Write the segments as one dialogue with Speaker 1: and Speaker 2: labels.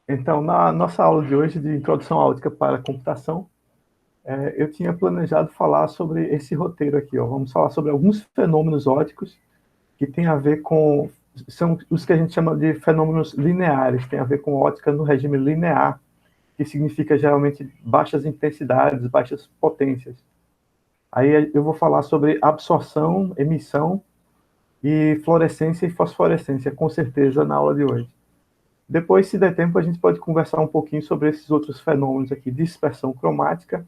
Speaker 1: Então, na nossa aula de hoje de Introdução à Ótica para a Computação, eu tinha planejado falar sobre esse roteiro aqui, ó. Vamos falar sobre alguns fenômenos ópticos que têm a ver com... São os que a gente chama de fenômenos lineares, tem a ver com ótica no regime linear, que significa geralmente baixas intensidades, baixas potências. Aí eu vou falar sobre absorção, emissão e fluorescência e fosforescência, com certeza, na aula de hoje. Depois, se der tempo, a gente pode conversar um pouquinho sobre esses outros fenômenos aqui, dispersão cromática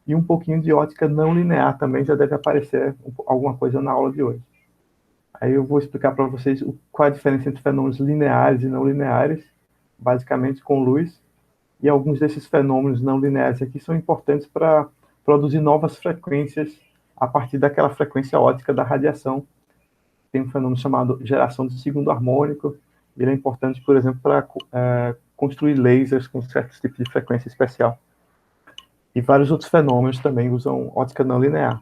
Speaker 1: e um pouquinho de ótica não linear também, já deve aparecer alguma coisa na aula de hoje. Aí eu vou explicar para vocês qual é a diferença entre fenômenos lineares e não lineares, basicamente com luz, e alguns desses fenômenos não lineares aqui são importantes para produzir novas frequências a partir daquela frequência óptica da radiação. Tem um fenômeno chamado geração de segundo harmônico. Ele é importante, por exemplo, para construir lasers com certos tipos de frequência especial. E vários outros fenômenos também usam ótica não linear.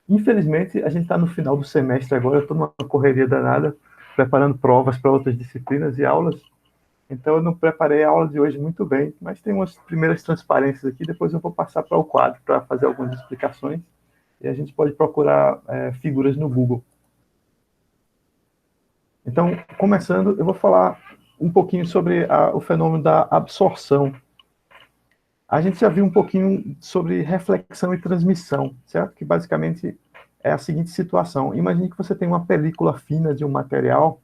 Speaker 1: Infelizmente, a gente está no final do semestre agora, eu estou numa correria danada, preparando provas para outras disciplinas e aulas. Então, eu não preparei a aula de hoje muito bem, mas tem umas primeiras transparências aqui, depois eu vou passar para o quadro para fazer algumas explicações, e a gente pode procurar figuras no Google. Então, começando, eu vou falar um pouquinho sobre o fenômeno da absorção. A gente já viu um pouquinho sobre reflexão e transmissão, certo? Que basicamente é a seguinte situação. Imagine que você tem uma película fina de um material,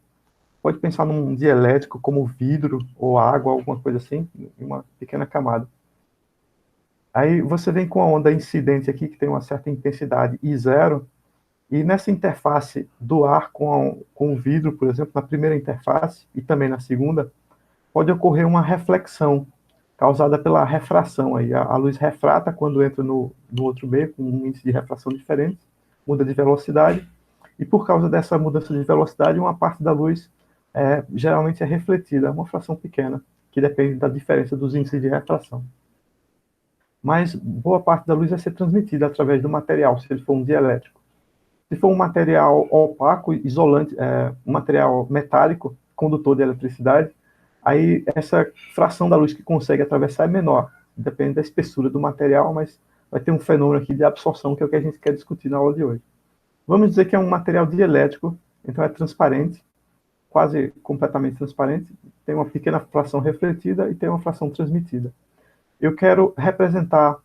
Speaker 1: pode pensar num dielétrico como vidro ou água, alguma coisa assim, uma pequena camada. Aí você vem com a onda incidente aqui, que tem uma certa intensidade I0, e nessa interface do ar com o vidro, por exemplo, na primeira interface e também na segunda, pode ocorrer uma reflexão causada pela refração. Aí a luz refrata quando entra no outro meio, com um índice de refração diferente, muda de velocidade, e por causa dessa mudança de velocidade, uma parte da luz geralmente é refletida, uma fração pequena, que depende da diferença dos índices de refração. Mas boa parte da luz vai ser transmitida através do material, se ele for um dielétrico. Se for um material opaco, isolante, um material metálico, condutor de eletricidade, aí essa fração da luz que consegue atravessar é menor, depende da espessura do material, mas vai ter um fenômeno aqui de absorção, que é o que a gente quer discutir na aula de hoje. Vamos dizer que é um material dielétrico, então é transparente, quase completamente transparente, tem uma pequena fração refletida e tem uma fração transmitida. Eu quero representar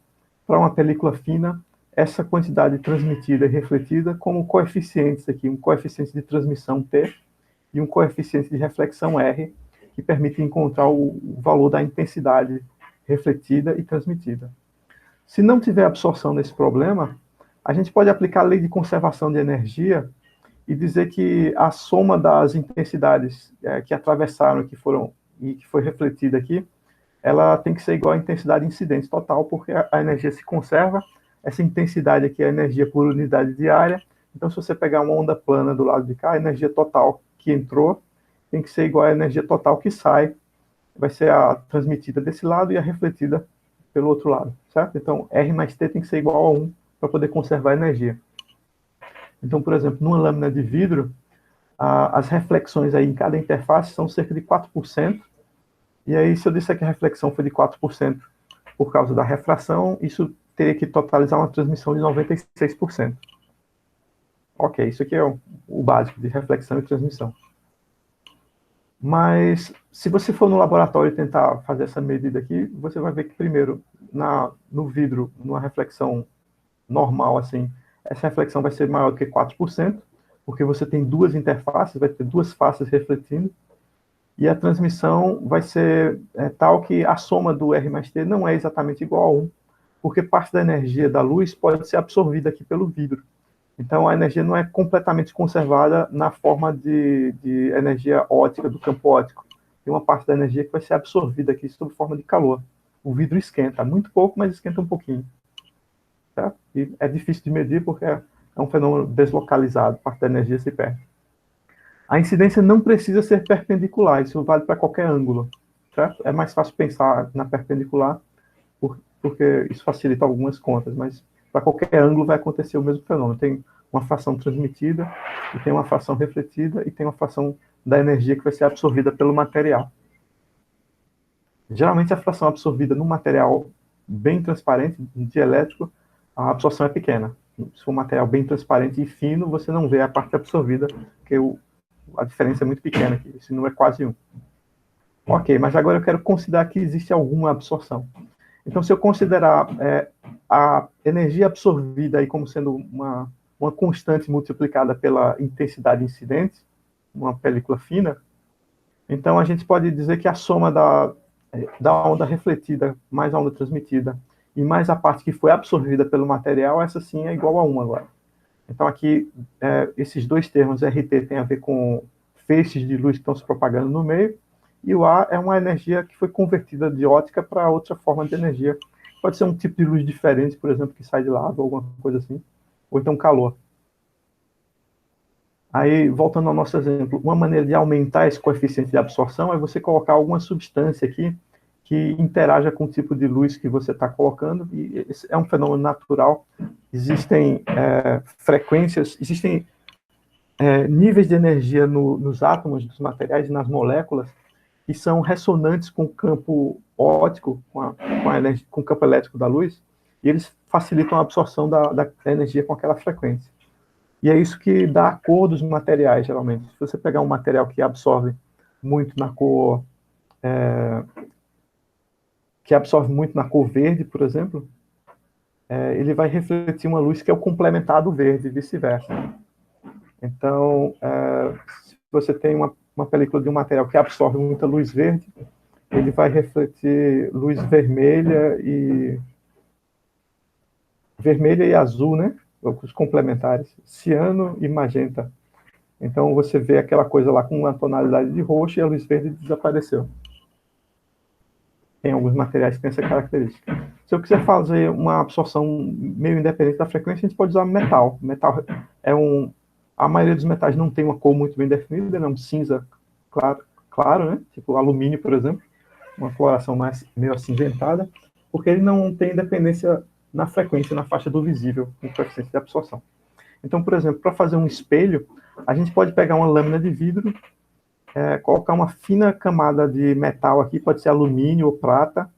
Speaker 1: para uma película fina essa quantidade transmitida e refletida como coeficientes aqui, um coeficiente de transmissão T e um coeficiente de reflexão R, que permite encontrar o valor da intensidade refletida e transmitida. Se não tiver absorção nesse problema, a gente pode aplicar a lei de conservação de energia e dizer que a soma das intensidades que atravessaram e que foi refletida aqui, ela tem que ser igual à intensidade incidente total, porque a energia se conserva. Essa intensidade aqui é a energia por unidade de área. Então, se você pegar uma onda plana do lado de cá, a energia total que entrou tem que ser igual à energia total que sai. Vai ser a transmitida desse lado e a refletida pelo outro lado, certo? Então, R mais T tem que ser igual a 1 para poder conservar a energia. Então, por exemplo, numa lâmina de vidro, as reflexões aí em cada interface são cerca de 4%. E aí, se eu disser que a reflexão foi de 4% por causa da refração, isso teria que totalizar uma transmissão de 96%. Ok, isso aqui é o básico de reflexão e transmissão. Mas, se você for no laboratório e tentar fazer essa medida aqui, você vai ver que, primeiro, no vidro, numa reflexão normal, assim, essa reflexão vai ser maior do que 4%, porque você tem duas interfaces, vai ter duas faces refletindo, e a transmissão vai ser tal que a soma do R mais T não é exatamente igual a 1, porque parte da energia da luz pode ser absorvida aqui pelo vidro. Então, a energia não é completamente conservada na forma de energia óptica, do campo óptico. Tem uma parte da energia que vai ser absorvida aqui sob forma de calor. O vidro esquenta, muito pouco, mas esquenta um pouquinho. Tá? E é difícil de medir porque é um fenômeno deslocalizado, parte da energia se perde. A incidência não precisa ser perpendicular, isso vale para qualquer ângulo. Certo? É mais fácil pensar na perpendicular, porque isso facilita algumas contas, mas para qualquer ângulo vai acontecer o mesmo fenômeno. Tem uma fração transmitida, e tem uma fração refletida, e tem uma fração da energia que vai ser absorvida pelo material. Geralmente a fração absorvida no material bem transparente, dielétrico, a absorção é pequena. Se for um material bem transparente e fino, você não vê a parte absorvida, porque a diferença é muito pequena aqui, esse número é quase 1. Ok, mas agora eu quero considerar que existe alguma absorção. Então, se eu considerar a energia absorvida aí como sendo uma constante multiplicada pela intensidade incidente, uma película fina, então a gente pode dizer que a soma da onda refletida mais a onda transmitida e mais a parte que foi absorvida pelo material, essa sim é igual a 1 agora. Então aqui, esses dois termos, RT tem a ver com feixes de luz que estão se propagando no meio, e o A é uma energia que foi convertida de ótica para outra forma de energia. Pode ser um tipo de luz diferente, por exemplo, que sai de lava, ou alguma coisa assim, ou então calor. Aí, voltando ao nosso exemplo, uma maneira de aumentar esse coeficiente de absorção é você colocar alguma substância aqui que interaja com o tipo de luz que você está colocando, e esse é um fenômeno natural. Existem frequências, existem níveis de energia nos átomos dos materiais e nas moléculas que são ressonantes com o campo óptico, com o campo elétrico da luz, e eles facilitam a absorção da energia com aquela frequência. E é isso que dá a cor dos materiais, geralmente. Se você pegar um material que absorve muito na cor, verde, por exemplo, ele vai refletir uma luz que é o complementar do verde, e vice-versa. Então, se você tem uma película de um material que absorve muita luz verde, ele vai refletir luz vermelha e azul, né? Os complementares, ciano e magenta. Então você vê aquela coisa lá com uma tonalidade de roxo e a luz verde desapareceu. Tem alguns materiais que têm essa característica. Se eu quiser fazer uma absorção meio independente da frequência, a gente pode usar metal. Metal a maioria dos metais não tem uma cor muito bem definida, é um cinza claro, né? Tipo o alumínio, por exemplo, uma coloração mais meio acinzentada, porque ele não tem dependência na frequência, na faixa do visível, no coeficiente de absorção. Então, por exemplo, para fazer um espelho, a gente pode pegar uma lâmina de vidro, colocar uma fina camada de metal aqui, pode ser alumínio ou prata,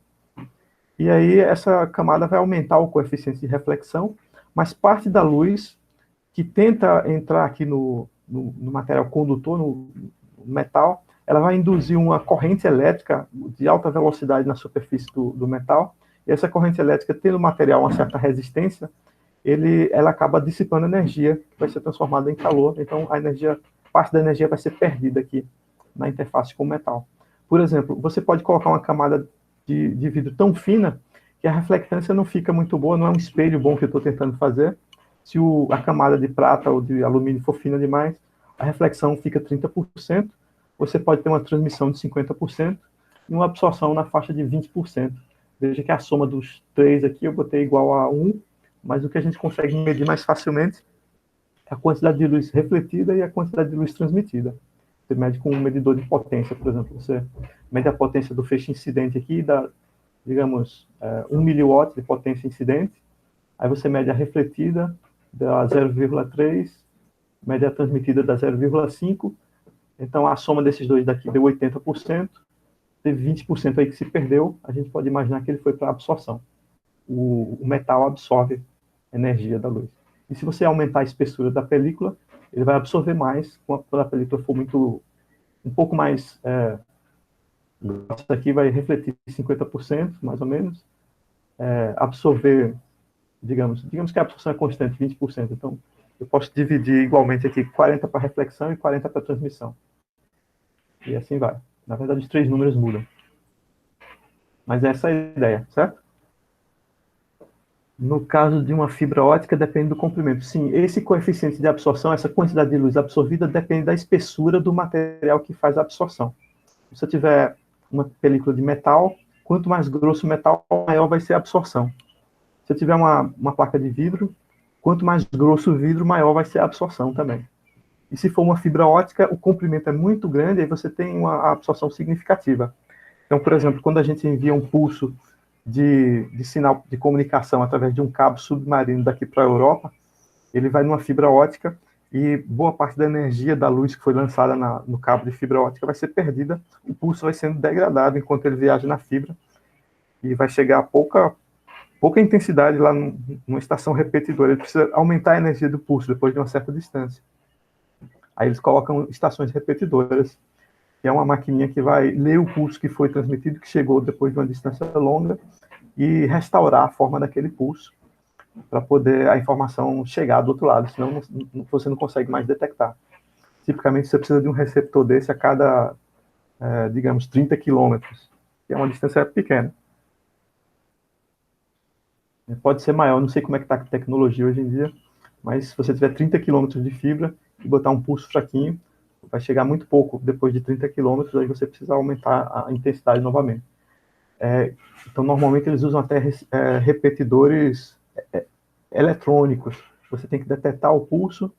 Speaker 1: e aí essa camada vai aumentar o coeficiente de reflexão, mas parte da luz que tenta entrar aqui no material condutor, no metal, ela vai induzir uma corrente elétrica de alta velocidade na superfície do metal, e essa corrente elétrica, tendo o material uma certa resistência, ela acaba dissipando energia, que vai ser transformada em calor, então parte da energia vai ser perdida aqui na interface com o metal. Por exemplo, você pode colocar uma camada de vidro tão fina que a reflectância não fica muito boa, não é um espelho bom que eu estou tentando fazer. Se a camada de prata ou de alumínio for fina demais, a reflexão fica 30%, você pode ter uma transmissão de 50% e uma absorção na faixa de 20%. Veja que a soma dos três aqui eu botei igual a 1, mas o que a gente consegue medir mais facilmente é a quantidade de luz refletida e a quantidade de luz transmitida. Você mede com um medidor de potência, por exemplo, você mede a potência do feixe incidente aqui, digamos, 1 miliwatt de potência incidente, aí você mede a refletida da 0,3, mede a transmitida da 0,5, então a soma desses dois daqui deu 80%, teve 20% aí que se perdeu, a gente pode imaginar que ele foi para a absorção. O metal absorve energia da luz. E se você aumentar a espessura da película, ele vai absorver mais, quando a película for um pouco mais grossa aqui, vai refletir 50%, mais ou menos, absorver, digamos que a absorção é constante, 20%, então eu posso dividir igualmente aqui 40 para reflexão e 40 para transmissão. E assim vai. Na verdade, os três números mudam. Mas essa é a ideia, certo? No caso de uma fibra ótica, depende do comprimento. Sim, esse coeficiente de absorção, essa quantidade de luz absorvida, depende da espessura do material que faz a absorção. Se você tiver uma película de metal, quanto mais grosso o metal, maior vai ser a absorção. Se eu tiver uma placa de vidro, quanto mais grosso o vidro, maior vai ser a absorção também. E se for uma fibra ótica, o comprimento é muito grande, aí você tem uma absorção significativa. Então, por exemplo, quando a gente envia um pulso de sinal de comunicação através de um cabo submarino daqui para a Europa, ele vai numa fibra ótica, e boa parte da energia da luz que foi lançada no cabo de fibra ótica vai ser perdida, o pulso vai sendo degradado enquanto ele viaja na fibra, e vai chegar a pouca intensidade lá numa estação repetidora. Ele precisa aumentar a energia do pulso depois de uma certa distância. Aí eles colocam estações repetidoras, que é uma maquininha que vai ler o pulso que foi transmitido, que chegou depois de uma distância longa, e restaurar a forma daquele pulso, para poder a informação chegar do outro lado, senão você não consegue mais detectar. Tipicamente, você precisa de um receptor desse a cada, digamos, 30 quilômetros, que é uma distância pequena. Pode ser maior, não sei como é que está a tecnologia hoje em dia, mas se você tiver 30 quilômetros de fibra e botar um pulso fraquinho, vai chegar muito pouco depois de 30 quilômetros, aí você precisa aumentar a intensidade novamente. Então, normalmente, eles usam até repetidores eletrônicos. Você tem que detectar o pulso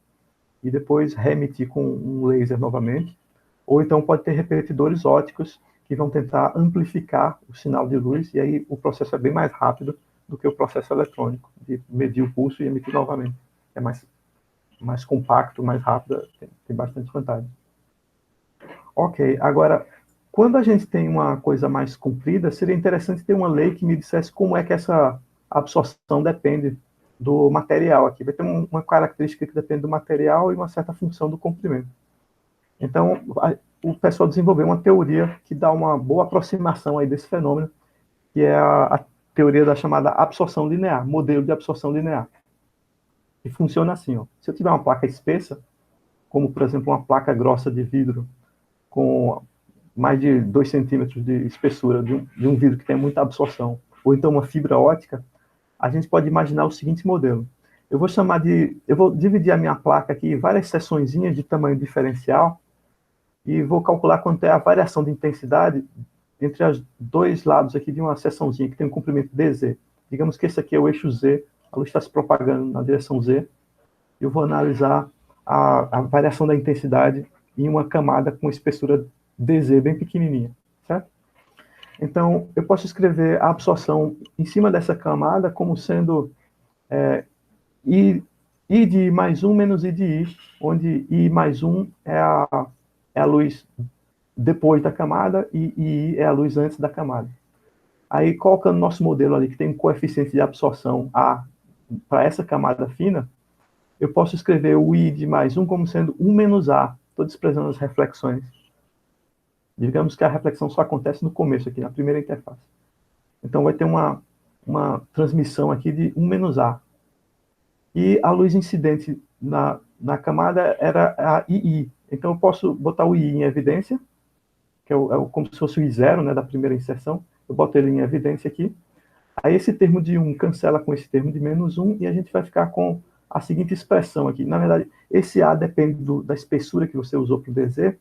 Speaker 1: e depois reemitir com um laser novamente. Ou então pode ter repetidores ópticos que vão tentar amplificar o sinal de luz, e aí o processo é bem mais rápido do que o processo eletrônico, de medir o pulso e emitir novamente. É mais compacto, mais rápido, tem bastante vantagem. Ok, agora, quando a gente tem uma coisa mais comprida, seria interessante ter uma lei que me dissesse como é que essa absorção depende do material aqui. Vai ter uma característica que depende do material e uma certa função do comprimento. Então, o pessoal desenvolveu uma teoria que dá uma boa aproximação aí desse fenômeno, que é a teoria da chamada absorção linear, modelo de absorção linear. E funciona assim, ó. Se eu tiver uma placa espessa, como, por exemplo, uma placa grossa de vidro com mais de 2 centímetros de espessura, de um vidro que tem muita absorção, ou então uma fibra ótica, a gente pode imaginar o seguinte modelo. Eu vou dividir a minha placa aqui em várias seçõezinhas de tamanho diferencial e vou calcular quanto é a variação de intensidade entre os dois lados aqui de uma seçãozinha que tem um comprimento DZ. Digamos que esse aqui é o eixo Z, a luz está se propagando na direção Z, eu vou analisar a variação da intensidade em uma camada com espessura DZ bem pequenininha, certo? Então, eu posso escrever a absorção em cima dessa camada como sendo I de I mais 1 menos I de I, onde I mais 1 é a luz depois da camada e I é a luz antes da camada. Aí, colocando nosso modelo ali, que tem um coeficiente de absorção A para essa camada fina, eu posso escrever o I de mais 1 como sendo 1 menos A. Estou desprezando as reflexões. Digamos que a reflexão só acontece no começo aqui, na primeira interface. Então, vai ter uma transmissão aqui de 1 menos A. E a luz incidente na camada era a II. Então, eu posso botar o I em evidência, que é como se fosse o I0, né, da primeira inserção. Eu boto ele em evidência aqui. Aí esse termo de 1 cancela com esse termo de menos 1, e a gente vai ficar com a seguinte expressão aqui. Na verdade, esse A depende da espessura que você usou para o DZ.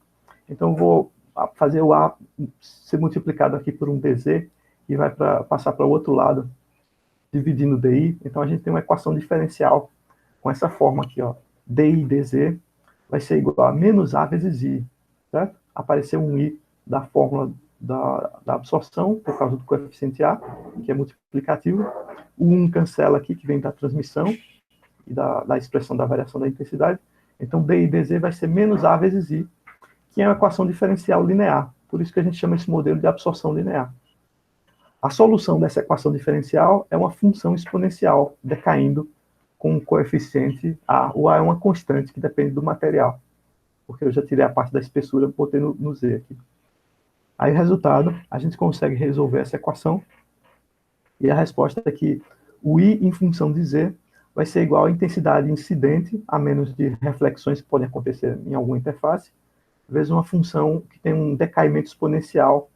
Speaker 1: Então, eu vou fazer o A ser multiplicado aqui por um DZ e vai passar para o outro lado, dividindo DI. Então, a gente tem uma equação diferencial com essa forma aqui, ó. DI DZ vai ser igual a menos A vezes I, certo? Apareceu um I da fórmula da absorção, por causa do coeficiente A, que é multiplicativo. O 1 cancela aqui, que vem da transmissão e da expressão da variação da intensidade. Então, DI DZ vai ser menos A vezes I, que é uma equação diferencial linear. Por isso que a gente chama esse modelo de absorção linear. A solução dessa equação diferencial é uma função exponencial decaindo com um coeficiente A. O A é uma constante que depende do material, porque eu já tirei a parte da espessura e botei no Z aqui. Aí, resultado, a gente consegue resolver essa equação, e a resposta é que o I em função de Z vai ser igual à intensidade incidente, a menos de reflexões que podem acontecer em alguma interface, vezes uma função que tem um decaimento exponencial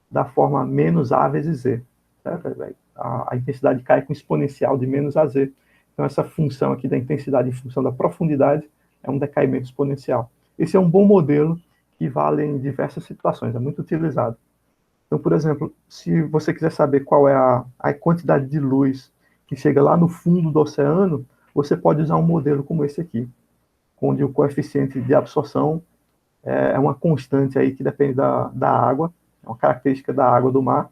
Speaker 1: da forma menos A vezes Z. Certo? A intensidade cai com exponencial de menos a Z. Então, essa função aqui da intensidade em função da profundidade é um decaimento exponencial. Esse é um bom modelo que vale em diversas situações, é muito utilizado. Então, por exemplo, se você quiser saber qual é a quantidade de luz que chega lá no fundo do oceano, você pode usar um modelo como esse aqui, onde o coeficiente de absorção é uma constante aí que depende da água, é uma característica da água do mar.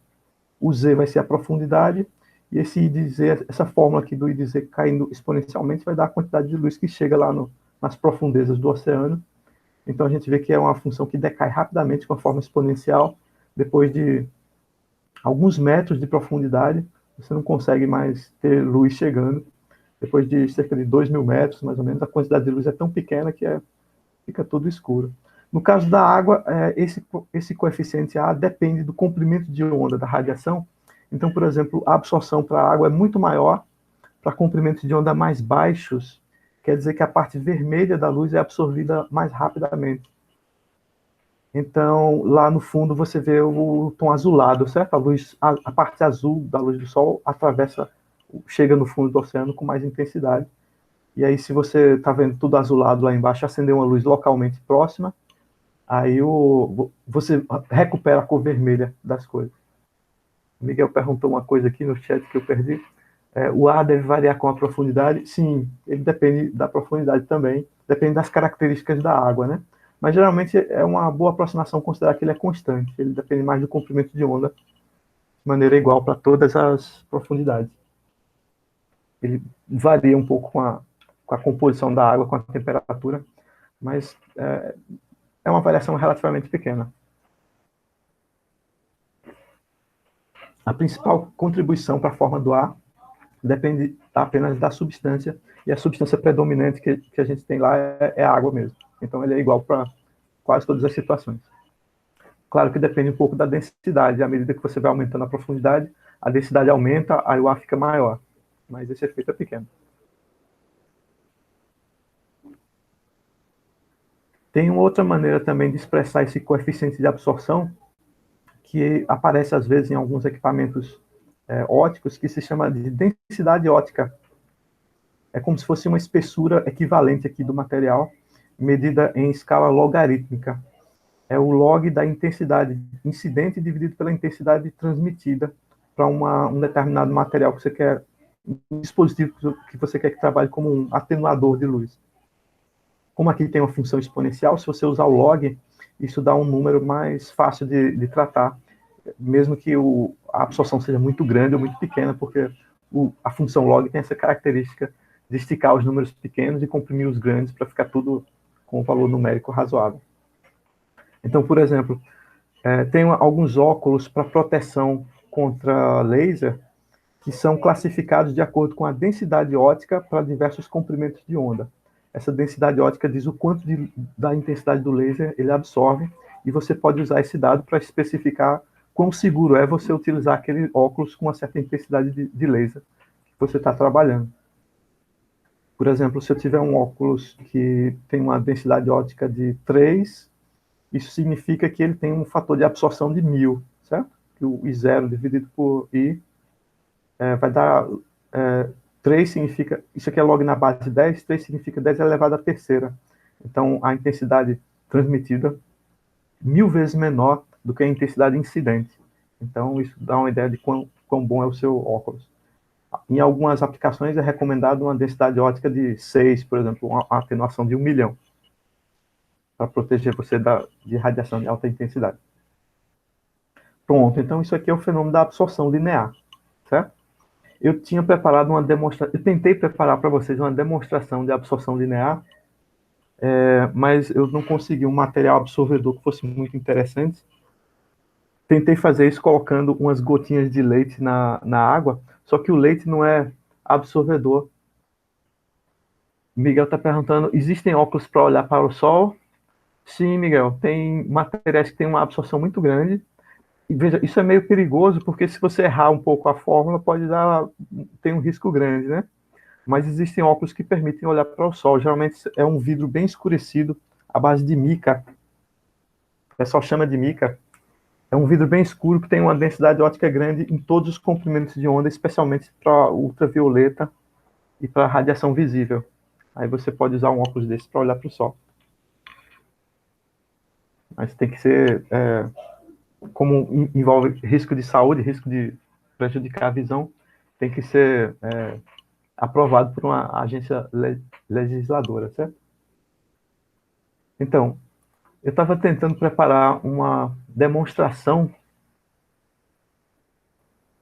Speaker 1: O Z vai ser a profundidade, e esse I de Z, essa fórmula aqui do I de Z caindo exponencialmente vai dar a quantidade de luz que chega lá nas profundezas do oceano. Então a gente vê que é uma função que decai rapidamente com a forma exponencial. Depois de alguns metros de profundidade, você não consegue mais ter luz chegando. Depois de cerca de 2.000 metros, mais ou menos, a quantidade de luz é tão pequena que fica tudo escuro. No caso da água, esse coeficiente A depende do comprimento de onda da radiação. Então, por exemplo, a absorção para a água é muito maior para comprimentos de onda mais baixos, quer dizer que a parte vermelha da luz é absorvida mais rapidamente. Então, lá no fundo você vê o tom azulado, certo? A parte azul da luz do sol chega no fundo do oceano com mais intensidade. E aí, se você está vendo tudo azulado lá embaixo, acender uma luz localmente próxima, aí você recupera a cor vermelha das coisas. O Miguel perguntou uma coisa aqui no chat que eu perdi. O ar deve variar com a profundidade? Sim, ele depende da profundidade também, depende das características da água, né? Mas geralmente é uma boa aproximação considerar que ele é constante, ele depende mais do comprimento de onda, de maneira igual para todas as profundidades. Ele varia um pouco com a composição da água, com a temperatura, mas é uma variação relativamente pequena. A principal contribuição para a forma do ar depende apenas da substância, e a substância predominante que a gente tem lá é a água mesmo. Então ele é igual para quase todas as situações. Claro que depende um pouco da densidade, à medida que você vai aumentando a profundidade, a densidade aumenta, aí o ar fica maior, mas esse efeito é pequeno. Tem uma outra maneira também de expressar esse coeficiente de absorção, que aparece às vezes em alguns equipamentos óticos, que se chama de densidade ótica. É como se fosse uma espessura equivalente aqui do material, medida em escala logarítmica. É o log da intensidade incidente dividido pela intensidade transmitida para um determinado material que você quer, um dispositivo que você quer que trabalhe como um atenuador de luz. Como aqui tem uma função exponencial, se você usar o log, isso dá um número mais fácil de tratar, mesmo que a absorção seja muito grande ou muito pequena, porque a função log tem essa característica de esticar os números pequenos e comprimir os grandes para ficar tudo com um valor numérico razoável. Então, por exemplo, tem alguns óculos para proteção contra laser que são classificados de acordo com a densidade óptica para diversos comprimentos de onda. Essa densidade óptica diz o quanto da intensidade do laser ele absorve, e você pode usar esse dado para especificar quão seguro é você utilizar aquele óculos com uma certa intensidade de laser que você está trabalhando. Por exemplo, se eu tiver um óculos que tem uma densidade óptica de 3, isso significa que ele tem um fator de absorção de 1000, certo? Que o I0 dividido por I vai dar 3 significa, isso aqui é log na base de 10, 3 significa 10 elevado à terceira. Então, a intensidade transmitida 1000 vezes menor do que a intensidade incidente. Então, isso dá uma ideia de quão bom é o seu óculos. Em algumas aplicações é recomendado uma densidade óptica de 6, por exemplo, uma atenuação de 1 milhão, para proteger você de radiação de alta intensidade. Pronto, então isso aqui é o fenômeno da absorção linear, certo? Eu tinha preparado uma demonstração, eu tentei preparar para vocês uma demonstração de absorção linear, mas eu não consegui um material absorvedor que fosse muito interessante. Tentei fazer isso colocando umas gotinhas de leite na água, só que o leite não é absorvedor. Miguel está perguntando, existem óculos para olhar para o sol? Sim, Miguel, tem materiais que têm uma absorção muito grande. E veja, isso é meio perigoso, porque se você errar um pouco a fórmula, tem um risco grande, né? Mas existem óculos que permitem olhar para o sol. Geralmente é um vidro bem escurecido, à base de mica. O pessoal chama de mica. É um vidro bem escuro que tem uma densidade óptica grande em todos os comprimentos de onda, especialmente para ultravioleta e para radiação visível. Aí você pode usar um óculos desse para olhar para o sol. Mas tem que ser, como envolve risco de saúde, risco de prejudicar a visão, tem que ser aprovado por uma agência legisladora, certo? Então, eu estava tentando preparar uma demonstração.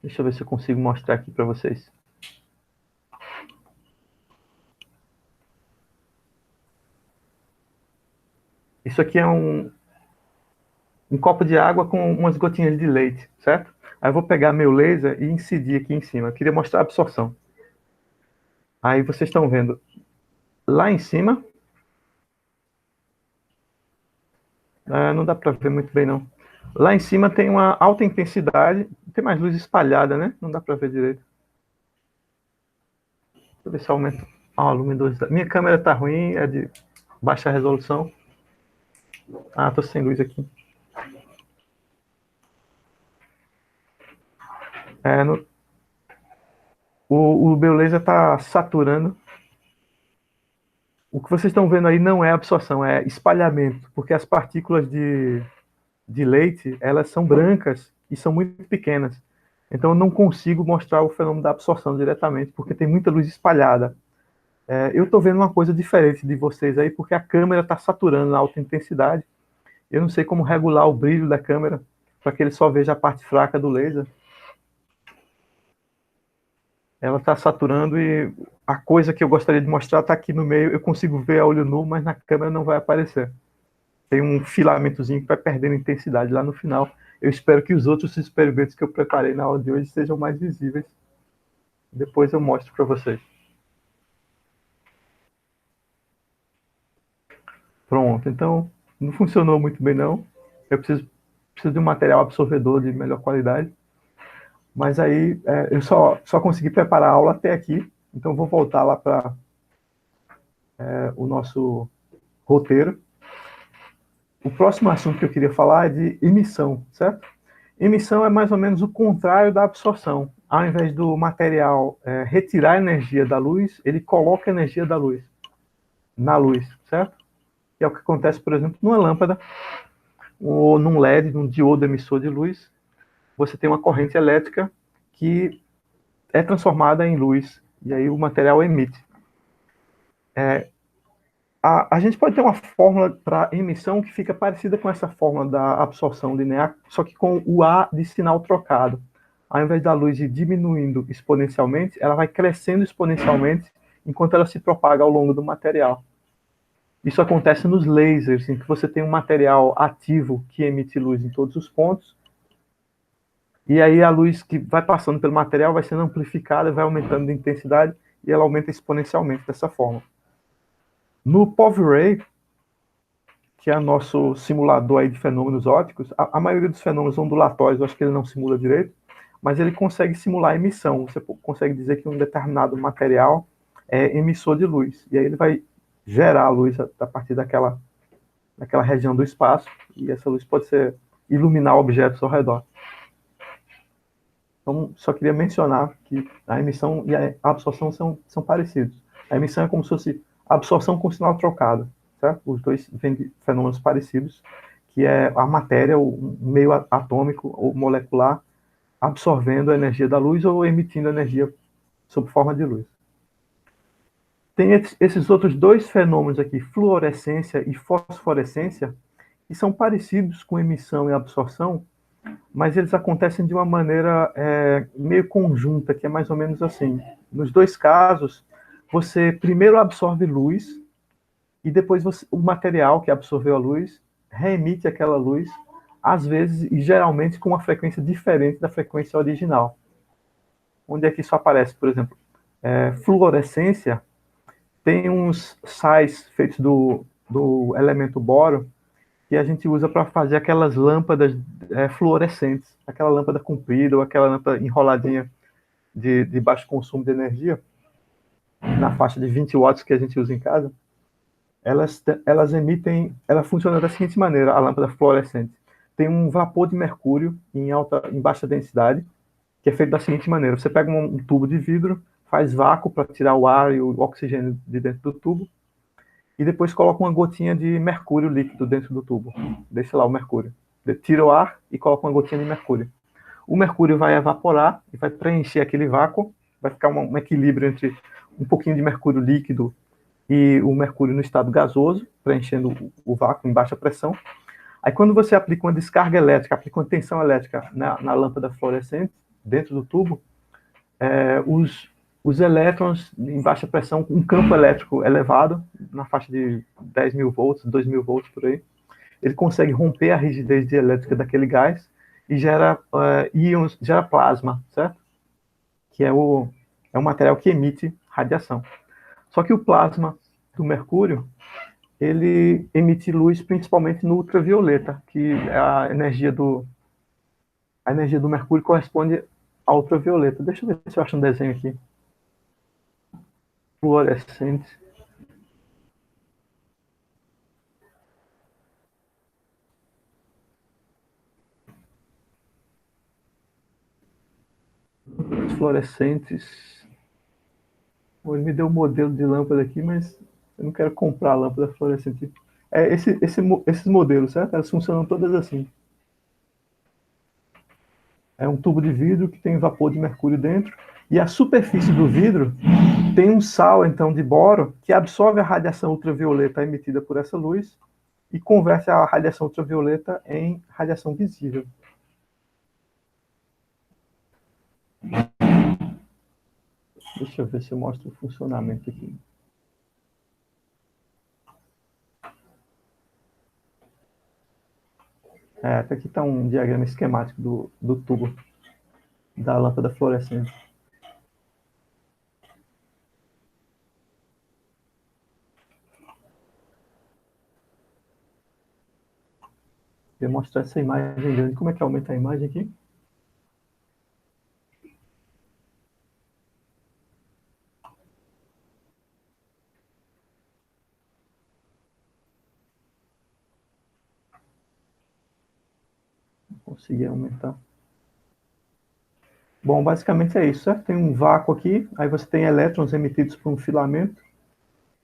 Speaker 1: Deixa eu ver se eu consigo mostrar aqui para vocês. Isso aqui é um copo de água com umas gotinhas de leite, certo? Aí eu vou pegar meu laser e incidir aqui em cima. Eu queria mostrar a absorção. Aí vocês estão vendo lá em cima, não dá para ver muito bem não. Lá em cima tem uma alta intensidade, tem mais luz espalhada, né? Não dá para ver direito. Deixa eu ver se eu aumento a luminosidade. Minha câmera tá ruim, é de baixa resolução. Ah, tô sem luz aqui. É, o meu laser está saturando. O que vocês estão vendo aí não é absorção, é espalhamento, porque as partículas de leite, elas são brancas e são muito pequenas. Então eu não consigo mostrar o fenômeno da absorção diretamente, porque tem muita luz espalhada. Eu estou vendo uma coisa diferente de vocês aí, porque a câmera está saturando na alta intensidade. Eu não sei como regular o brilho da câmera, para que ele só veja a parte fraca do laser. Ela está saturando e a coisa que eu gostaria de mostrar está aqui no meio. Eu consigo ver a olho nu, mas na câmera não vai aparecer. Tem um filamentozinho que vai perdendo intensidade lá no final. Eu espero que os outros experimentos que eu preparei na aula de hoje sejam mais visíveis. Depois eu mostro para vocês. Pronto, então não funcionou muito bem não. Eu preciso de um material absorvedor de melhor qualidade. Mas aí eu só consegui preparar a aula até aqui. Então vou voltar lá para o nosso roteiro. O próximo assunto que eu queria falar é de emissão, certo? Emissão é mais ou menos o contrário da absorção. Ao invés do material retirar energia da luz, ele coloca energia da luz na luz, certo? Que é o que acontece, por exemplo, numa lâmpada ou num LED, num diodo emissor de luz. Você tem uma corrente elétrica que é transformada em luz e aí o material emite. A gente pode ter uma fórmula para emissão que fica parecida com essa fórmula da absorção linear, só que com o A de sinal trocado. Ao invés da luz ir diminuindo exponencialmente, ela vai crescendo exponencialmente enquanto ela se propaga ao longo do material. Isso acontece nos lasers, em que você tem um material ativo que emite luz em todos os pontos, e aí a luz que vai passando pelo material vai sendo amplificada, vai aumentando de intensidade, e ela aumenta exponencialmente dessa forma. No POV-Ray, que é nosso simulador aí de fenômenos ópticos, a maioria dos fenômenos ondulatórios, eu acho que ele não simula direito, mas ele consegue simular a emissão. Você consegue dizer que um determinado material é emissor de luz, e aí ele vai gerar a luz a partir daquela região do espaço, e essa luz pode ser iluminar objetos ao redor. Então, só queria mencionar que a emissão e a absorção são parecidos. A emissão é como se fosse absorção com sinal trocado, certo? Os dois vêm de fenômenos parecidos, que é a matéria, o meio atômico ou molecular, absorvendo a energia da luz ou emitindo energia sob forma de luz. Tem esses outros dois fenômenos aqui, fluorescência e fosforescência, que são parecidos com emissão e absorção, mas eles acontecem de uma maneira meio conjunta, que é mais ou menos assim. Nos dois casos, você primeiro absorve luz e depois o material que absorveu a luz reemite aquela luz, às vezes e geralmente com uma frequência diferente da frequência original. Onde é que isso aparece? Por exemplo, fluorescência tem uns sais feitos do elemento boro que a gente usa para fazer aquelas lâmpadas fluorescentes, aquela lâmpada comprida ou aquela lâmpada enroladinha de baixo consumo de energia, na faixa de 20 watts que a gente usa em casa. Elas emitem, ela funciona da seguinte maneira, a lâmpada fluorescente. Tem um vapor de mercúrio em baixa densidade, que é feito da seguinte maneira: você pega um tubo de vidro, faz vácuo para tirar o ar e o oxigênio de dentro do tubo, e depois coloca uma gotinha de mercúrio líquido dentro do tubo. Deixa lá o mercúrio. Tira o ar e coloca uma gotinha de mercúrio. O mercúrio vai evaporar e vai preencher aquele vácuo, vai ficar um equilíbrio entre um pouquinho de mercúrio líquido e o mercúrio no estado gasoso, preenchendo o vácuo em baixa pressão. Aí quando você aplica uma descarga elétrica, aplica uma tensão elétrica na lâmpada fluorescente, dentro do tubo, os elétrons em baixa pressão, um campo elétrico elevado, na faixa de 10 mil volts, 2 mil volts por aí, ele consegue romper a rigidez dielétrica daquele gás e gera íons, gera plasma, certo? Que é o material que emite radiação. Só que o plasma do mercúrio, ele emite luz principalmente no ultravioleta, que é a energia do mercúrio corresponde ao ultravioleta. Deixa eu ver se eu acho um desenho aqui. Fluorescente. Fluorescentes. Ele me deu um modelo de lâmpada aqui, mas eu não quero comprar a lâmpada fluorescente. Esses modelos, certo? Elas funcionam todas assim. É um tubo de vidro que tem vapor de mercúrio dentro, e a superfície do vidro tem um sal, então, de boro, que absorve a radiação ultravioleta emitida por essa luz e converte a radiação ultravioleta em radiação visível. Deixa eu ver se eu mostro o funcionamento aqui. Até aqui está um diagrama esquemático do tubo da lâmpada fluorescente. Vou mostrar essa imagem grande. Como é que aumenta a imagem aqui? Consegui aumentar. Bom, basicamente é isso, certo? Tem um vácuo aqui, aí você tem elétrons emitidos por um filamento.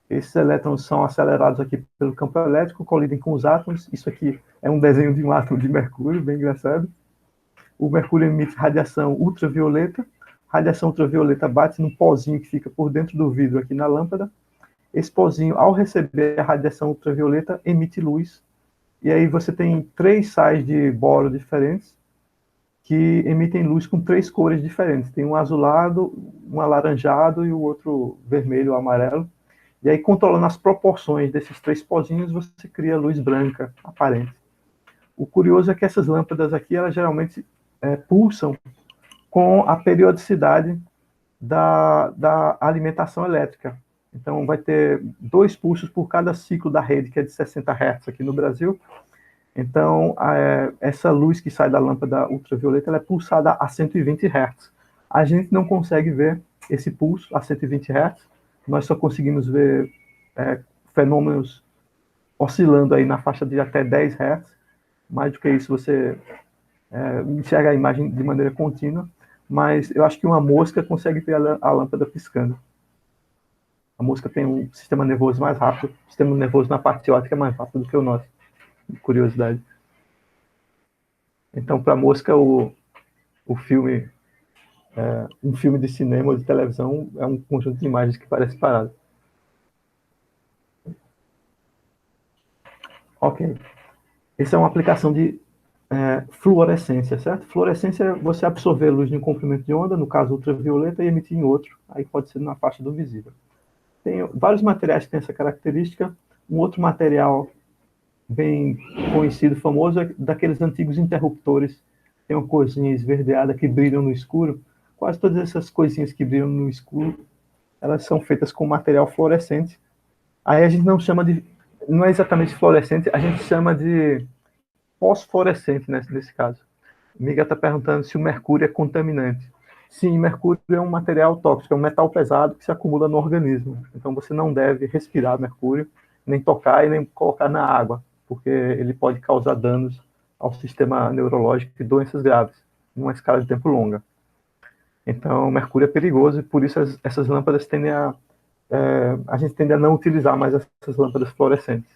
Speaker 1: Esses elétrons são acelerados aqui pelo campo elétrico, colidem com os átomos. Isso aqui é um desenho de um átomo de mercúrio, bem engraçado. O mercúrio emite radiação ultravioleta. Radiação ultravioleta bate num pozinho que fica por dentro do vidro aqui na lâmpada. Esse pozinho, ao receber a radiação ultravioleta, emite luz. E aí você tem 3 sais de boro diferentes que emitem luz com 3 cores diferentes. Tem um azulado, um alaranjado e o outro vermelho ou amarelo. E aí, controlando as proporções desses 3 pozinhos, você cria luz branca aparente. O curioso é que essas lâmpadas aqui, elas geralmente pulsam com a periodicidade da alimentação elétrica. Então, vai ter 2 pulsos por cada ciclo da rede, que é de 60 Hz aqui no Brasil. Então, essa luz que sai da lâmpada ultravioleta, ela é pulsada a 120 Hz. A gente não consegue ver esse pulso a 120 Hz, nós só conseguimos ver fenômenos oscilando aí na faixa de até 10 Hz. Mais do que isso, você enxerga a imagem de maneira contínua, mas eu acho que uma mosca consegue ver a lâmpada piscando. A mosca tem um sistema nervoso mais rápido, o sistema nervoso na parte óptica é mais rápido do que o nosso. Curiosidade. Então, para a mosca, o filme, um filme de cinema ou de televisão é um conjunto de imagens que parece parado. Ok. Essa é uma aplicação de fluorescência, certo? Fluorescência é você absorver luz de um comprimento de onda, no caso ultravioleta, e emitir em outro. Aí pode ser na faixa do visível. Tem vários materiais que têm essa característica. Um outro material bem conhecido, famoso, é daqueles antigos interruptores. Tem uma coisinha esverdeada que brilham no escuro. Quase todas essas coisinhas que brilham no escuro, elas são feitas com material fluorescente. Aí a gente não chama de... Não é exatamente fluorescente, a gente chama de fosforescente nesse caso. Miguel está perguntando se o mercúrio é contaminante. Sim, mercúrio é um material tóxico, é um metal pesado que se acumula no organismo. Então você não deve respirar mercúrio, nem tocar e nem colocar na água, porque ele pode causar danos ao sistema neurológico e doenças graves, numa escala de tempo longa. Então, mercúrio é perigoso e por isso essas lâmpadas tendem a gente tende a não utilizar mais essas lâmpadas fluorescentes.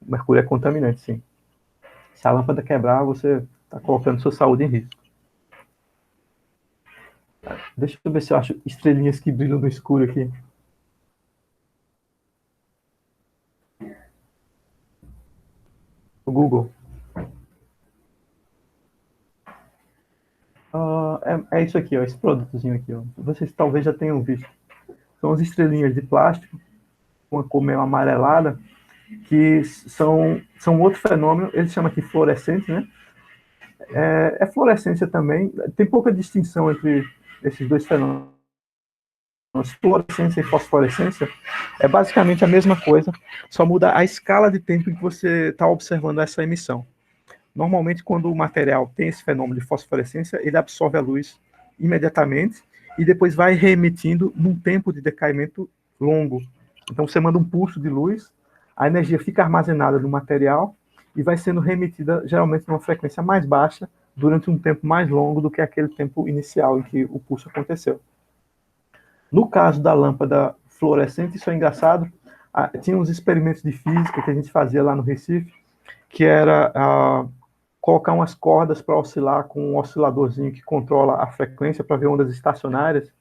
Speaker 1: O mercúrio é contaminante, sim. Se a lâmpada quebrar, você está colocando sua saúde em risco. Deixa eu ver se eu acho estrelinhas que brilham no escuro aqui. O Google. É isso aqui, ó, esse produtozinho aqui. Ó. Vocês talvez já tenham visto. São as estrelinhas de plástico, com a cor meio amarelada. que são outro fenômeno, ele chama aqui fluorescente, né? É fluorescência também, tem pouca distinção entre esses dois fenômenos. Fluorescência e fosforescência é basicamente a mesma coisa, só muda a escala de tempo em que você está observando essa emissão. Normalmente, quando o material tem esse fenômeno de fosforescência, ele absorve a luz imediatamente e depois vai reemitindo num tempo de decaimento longo. Então, você manda um pulso de luz, a energia fica armazenada no material e vai sendo reemitida, geralmente, numa frequência mais baixa, durante um tempo mais longo do que aquele tempo inicial em que o pulso aconteceu. No caso da lâmpada fluorescente, isso é engraçado, tinha uns experimentos de física que a gente fazia lá no Recife, que era colocar umas cordas para oscilar com um osciladorzinho que controla a frequência para ver ondas estacionárias.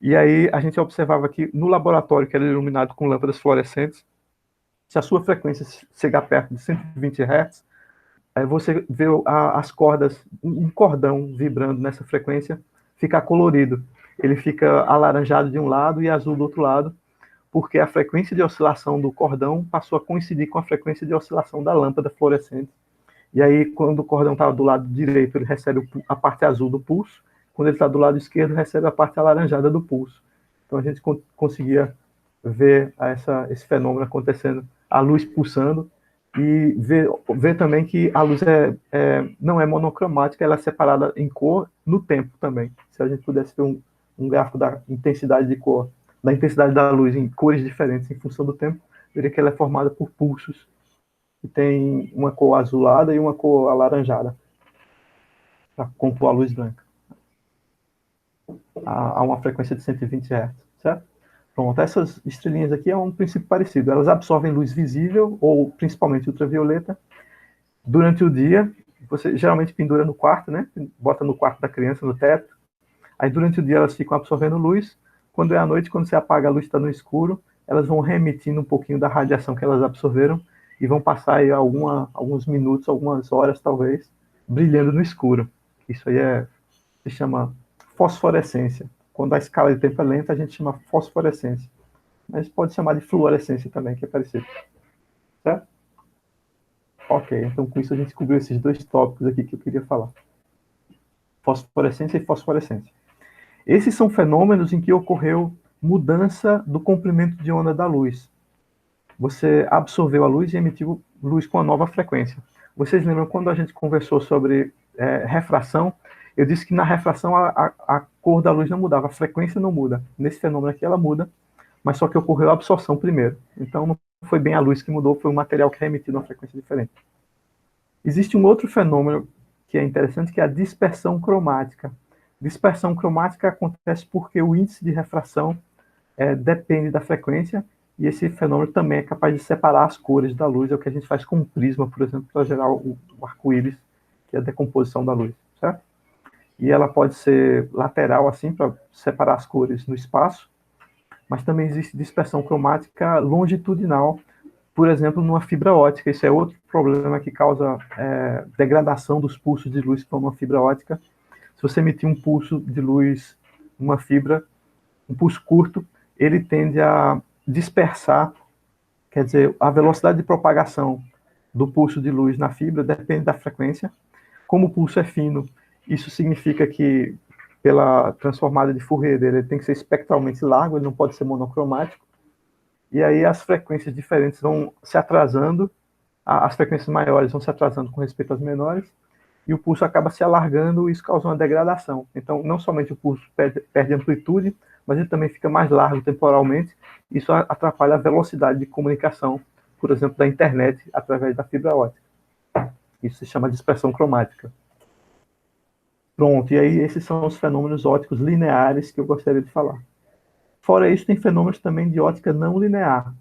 Speaker 1: E aí a gente observava que no laboratório, que era iluminado com lâmpadas fluorescentes, se a sua frequência chegar perto de 120 Hz, você vê as cordas, um cordão vibrando nessa frequência, ficar colorido. Ele fica alaranjado de um lado e azul do outro lado, porque a frequência de oscilação do cordão passou a coincidir com a frequência de oscilação da lâmpada fluorescente. E aí, quando o cordão está do lado direito, ele recebe a parte azul do pulso. Quando ele está do lado esquerdo, recebe a parte alaranjada do pulso. Então, a gente conseguia ver esse fenômeno acontecendo, a luz pulsando, e ver também que a luz não é monocromática, ela é separada em cor no tempo também. Se a gente pudesse ter um gráfico da intensidade de cor, da intensidade da luz em cores diferentes em função do tempo, veria que ela é formada por pulsos, que tem uma cor azulada e uma cor alaranjada, para compor a luz branca, a uma frequência de 120 Hz, certo? Pronto, essas estrelinhas aqui é um princípio parecido. Elas absorvem luz visível, ou principalmente ultravioleta, durante o dia. Você geralmente pendura no quarto, né? Bota no quarto da criança, no teto. Aí durante o dia elas ficam absorvendo luz. Quando é à noite, quando você apaga a luz, está no escuro, elas vão reemitindo um pouquinho da radiação que elas absorveram e vão passar aí alguns minutos, algumas horas talvez, brilhando no escuro. Isso aí se chama fosforescência. Quando a escala de tempo é lenta, a gente chama fosforescência. Mas pode chamar de fluorescência também, que é parecido. Certo? Ok, então com isso a gente cobriu esses dois tópicos aqui que eu queria falar. Fosforescência e fosforescência. Esses são fenômenos em que ocorreu mudança do comprimento de onda da luz. Você absorveu a luz e emitiu luz com a nova frequência. Vocês lembram quando a gente conversou sobre refração? Eu disse que na refração a cor da luz não mudava, a frequência não muda. Nesse fenômeno aqui ela muda, mas só que ocorreu a absorção primeiro. Então não foi bem a luz que mudou, foi o material que é emitido uma frequência diferente. Existe um outro fenômeno que é interessante, que é a dispersão cromática. Dispersão cromática acontece porque o índice de refração depende da frequência, e esse fenômeno também é capaz de separar as cores da luz, é o que a gente faz com um prisma, por exemplo, para gerar o arco-íris, que é a decomposição da luz, certo? E ela pode ser lateral, assim, para separar as cores no espaço, mas também existe dispersão cromática longitudinal, por exemplo, numa fibra ótica. Isso é outro problema que causa degradação dos pulsos de luz para uma fibra ótica. Se você emitir um pulso de luz numa fibra, um pulso curto, ele tende a dispersar, quer dizer, a velocidade de propagação do pulso de luz na fibra depende da frequência. Como o pulso é fino, isso significa que, pela transformada de Fourier dele, ele tem que ser espectralmente largo, ele não pode ser monocromático. E aí as frequências diferentes vão se atrasando, as frequências maiores vão se atrasando com respeito às menores, e o pulso acaba se alargando e isso causa uma degradação. Então, não somente o pulso perde amplitude, mas ele também fica mais largo temporalmente. Isso atrapalha a velocidade de comunicação, por exemplo, da internet através da fibra ótica. Isso se chama dispersão cromática. Pronto, e aí esses são os fenômenos ópticos lineares que eu gostaria de falar. Fora isso, tem fenômenos também de ótica não linear.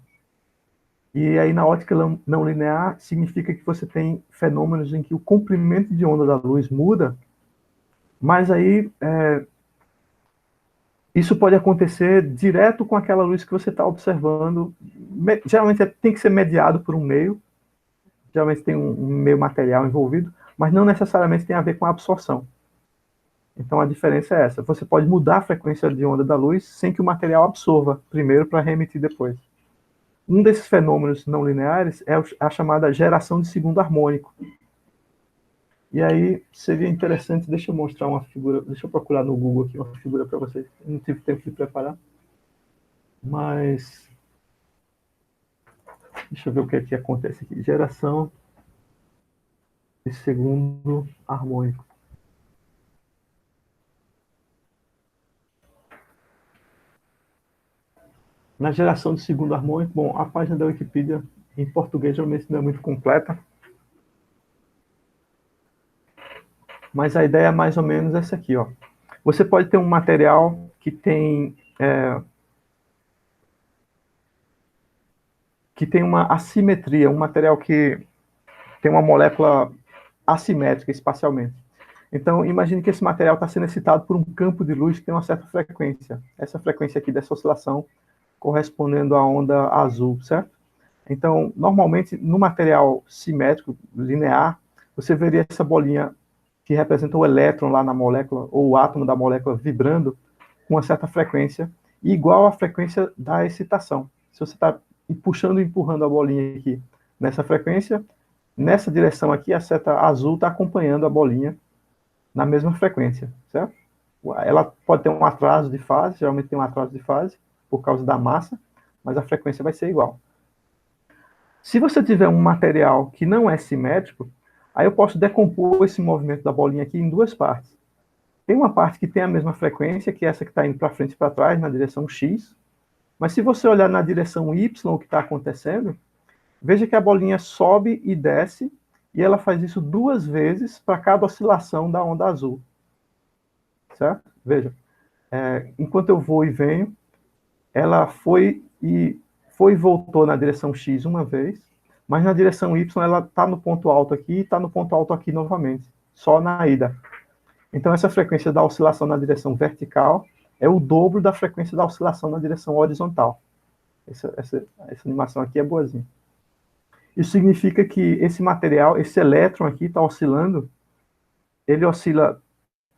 Speaker 1: E aí, na ótica não linear, significa que você tem fenômenos em que o comprimento de onda da luz muda, mas aí isso pode acontecer direto com aquela luz que você está observando. Geralmente tem que ser mediado por um meio, geralmente tem um meio material envolvido, mas não necessariamente tem a ver com a absorção. Então a diferença é essa. Você pode mudar a frequência de onda da luz sem que o material absorva primeiro para reemitir depois. Um desses fenômenos não lineares é a chamada geração de segundo harmônico. E aí seria interessante, deixa eu mostrar uma figura, deixa eu procurar no Google aqui uma figura para vocês. Não tive tempo de preparar, mas deixa eu ver o que é que acontece aqui. Geração de segundo harmônico. Na geração de segundo harmônico, bom, a página da Wikipedia em português geralmente não é muito completa, mas a ideia é mais ou menos essa aqui, ó. Você pode ter um material que tem uma assimetria, um material que tem uma molécula assimétrica espacialmente. Então, imagine que esse material está sendo excitado por um campo de luz que tem uma certa frequência. Essa frequência aqui dessa oscilação correspondendo à onda azul, certo? Então, normalmente, no material simétrico, linear, você veria essa bolinha que representa o elétron lá na molécula, ou o átomo da molécula vibrando com uma certa frequência, igual à frequência da excitação. Se você está puxando e empurrando a bolinha aqui nessa frequência, nessa direção aqui, a seta azul está acompanhando a bolinha na mesma frequência, certo? Ela pode ter um atraso de fase, geralmente tem um atraso de fase, por causa da massa, mas a frequência vai ser igual. Se você tiver um material que não é simétrico, aí eu posso decompor esse movimento da bolinha aqui em duas partes. Tem uma parte que tem a mesma frequência, que é essa que está indo para frente e para trás, na direção X, mas se você olhar na direção Y, o que está acontecendo, veja que a bolinha sobe e desce, e ela faz isso duas vezes para cada oscilação da onda azul. Certo? Veja, enquanto eu vou e venho, ela foi e voltou na direção X uma vez, mas na direção Y ela está no ponto alto aqui e está no ponto alto aqui novamente, só na ida. Então essa frequência da oscilação na direção vertical é o dobro da frequência da oscilação na direção horizontal. Essa animação aqui é boazinha. Isso significa que esse material, esse elétron aqui está oscilando, ele oscila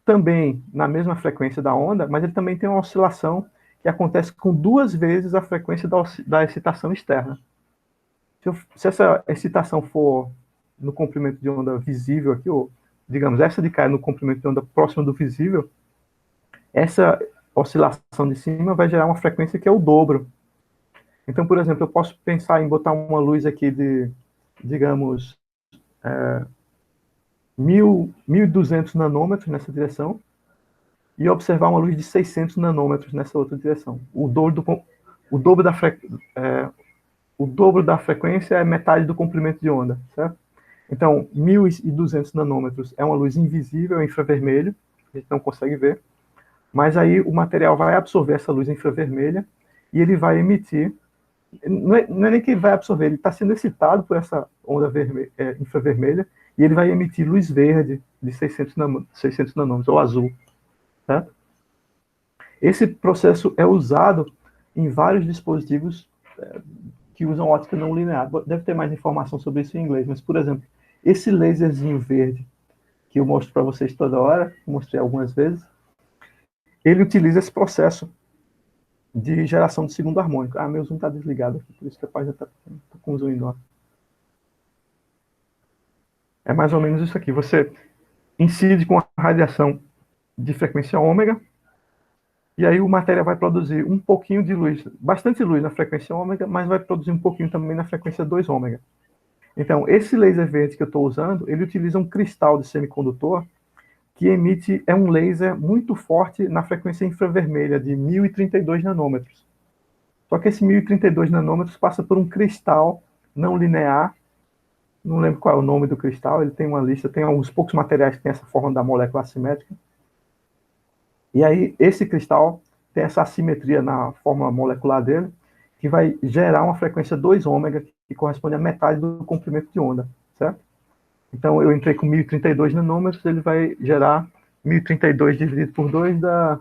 Speaker 1: também na mesma frequência da onda, mas ele também tem uma oscilação que acontece com duas vezes a frequência da excitação externa. Se essa excitação for no comprimento de onda visível aqui, ou digamos, essa de cá é no comprimento de onda próximo do visível, essa oscilação de cima vai gerar uma frequência que é o dobro. Então, por exemplo, eu posso pensar em botar uma luz aqui de, digamos, 1.200 nanômetros nessa direção, e observar uma luz de 600 nanômetros nessa outra direção. O dobro da frequência é metade do comprimento de onda, certo? Então, 1.200 nanômetros é uma luz invisível, infravermelho, a gente não consegue ver, mas aí o material vai absorver essa luz infravermelha e ele vai emitir, não é nem que ele vai absorver, ele está sendo excitado por essa onda infravermelha e ele vai emitir luz verde de 600 nanômetros, ou azul, certo? Esse processo é usado em vários dispositivos que usam ótica não linear. Deve ter mais informação sobre isso em inglês, mas, por exemplo, esse laserzinho verde que eu mostro para vocês toda hora, mostrei algumas vezes, ele utiliza esse processo de geração de segundo harmônico. Ah, meu zoom está desligado aqui, por isso que a página está com o zoom enorme. É mais ou menos isso aqui. Você incide com a radiação de frequência ômega, e aí o matéria vai produzir um pouquinho de luz, bastante luz na frequência ômega, mas vai produzir um pouquinho também na frequência 2 ômega. Então, esse laser verde que eu estou usando, ele utiliza um cristal de semicondutor que emite, é um laser muito forte na frequência infravermelha de 1032 nanômetros. Só que esse 1032 nanômetros passa por um cristal não linear, não lembro qual é o nome do cristal, ele tem uma lista, tem alguns poucos materiais que tem essa forma da molécula assimétrica. E aí, esse cristal tem essa assimetria na forma molecular dele, que vai gerar uma frequência 2 ômega, que corresponde a metade do comprimento de onda, certo? Então, eu entrei com 1032 nanômetros, ele vai gerar 1032 dividido por 2 dá